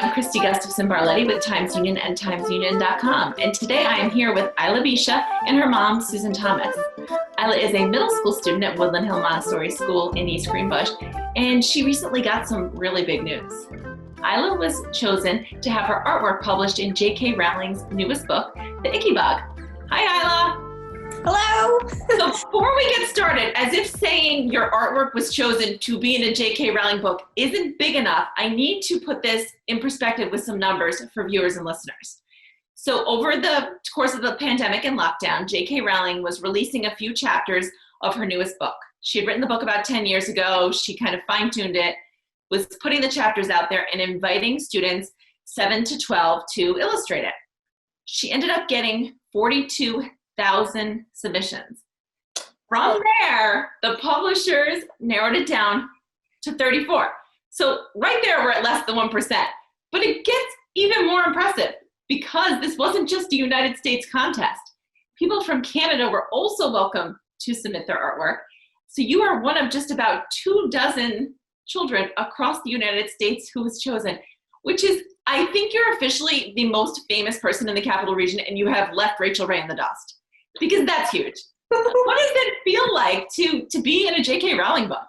I'm Kristi Gustafson Barlette with Times Union and TimesUnion.com. And today I am here with Isla Besha and her mom, Susan Thomas. Isla is a middle school student at Woodland Hill Montessori School in East Greenbush, and she recently got some really big news. Isla was chosen to have her artwork published in J.K. Rowling's newest book, The Ickabog. Hi, Isla. Hello. So before we get started, as if saying your artwork was chosen to be in a J.K. Rowling book isn't big enough, I need to put this in perspective with some numbers for viewers and listeners. So over the course of the pandemic and lockdown, J.K. Rowling was releasing a few chapters of her newest book. She had written the book about 10 years ago. She kind of fine-tuned it, was putting the chapters out there and inviting students 7 to 12 to illustrate it. She ended up getting 42,000 submissions. From there, the publishers narrowed it down to 34. So right there, we're at less than 1%. But it gets even more impressive because this wasn't just a United States contest. People from Canada were also welcome to submit their artwork. So you are one of just about 24 children across the United States who was chosen, which is, I think you're officially the most famous person in the Capital Region, and you have left Rachel Ray in the dust, because that's huge. What does it feel like to be in a J.K. Rowling book?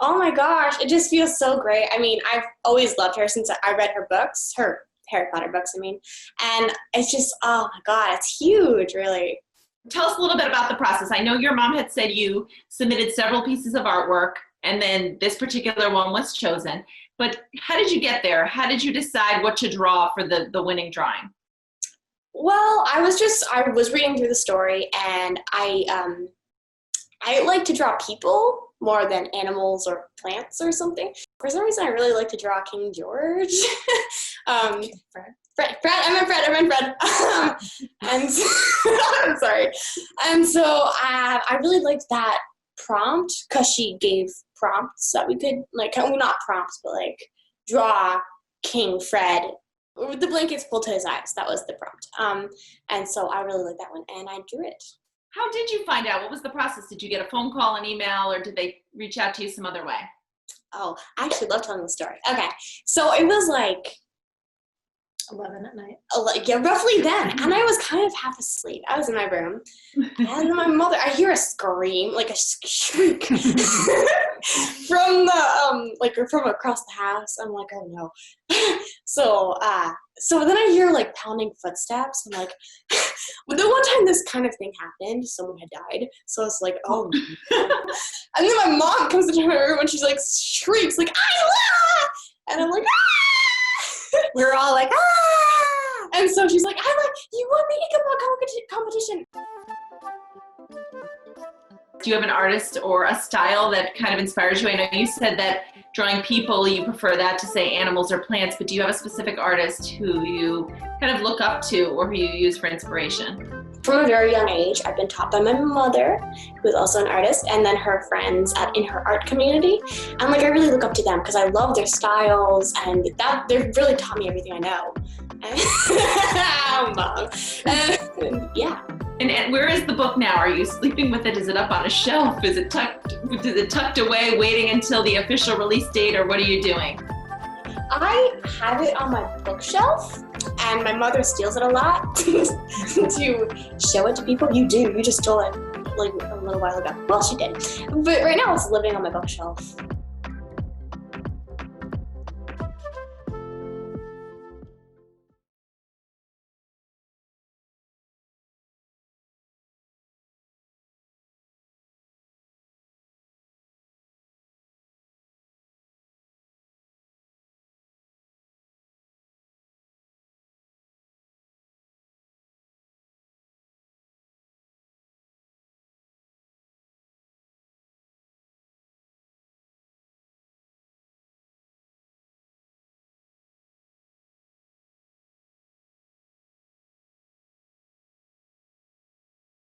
Oh my gosh, it just feels so great. I mean, I've always loved her since I read her books, her Harry Potter books, and it's just, oh my God, it's huge, really. Tell us a little bit about the process. I know your mom had said you submitted several pieces of artwork, and then this particular one was chosen. But how did you get there? How did you decide what to draw for the winning drawing? Well, I was reading through the story, and I like to draw people more than animals or plants or something. For some reason, I really like to draw King George. Fred. I meant Fred. And so, I'm sorry. And so I really liked that prompt because she gave prompts that we could, not prompts, but draw King Fred with the blankets pulled to his eyes. That was the prompt. And so I really liked that one, and I drew it. How did you find out? What was the process? Did you get a phone call, an email, or did they reach out to you some other way? Oh, I actually love telling the story. Okay, so it was 11 at night. Yeah, roughly then. And I was kind of half asleep. I was in my room. And my mother, I hear a scream, a shriek from the, from across the house. I'm like, oh no. So then I hear pounding footsteps. I'm like, well, the one time this kind of thing happened, someone had died. So it's like, oh. And then my mom comes into my room and she's shrieks, Isla! And I'm like, ah! We're all like, ah! And so she's like, Isla, you won the Ickabog competition. Do you have an artist or a style that kind of inspires you? I know you said that drawing people, you prefer that to, say, animals or plants, but do you have a specific artist who you kind of look up to or who you use for inspiration? From a very young age, I've been taught by my mother, who is also an artist, and then her friends in her art community. And I really look up to them because I love their styles, and they've really taught me everything I know. Mom. Yeah. And where is the book now? Are you sleeping with it? Is it up on a shelf? Is it tucked away, waiting until the official release date, or what are you doing? I have it on my bookshelf, and my mother steals it a lot to show it to people. You do. You just stole it a little while ago. Well, she did. But right now it's living on my bookshelf.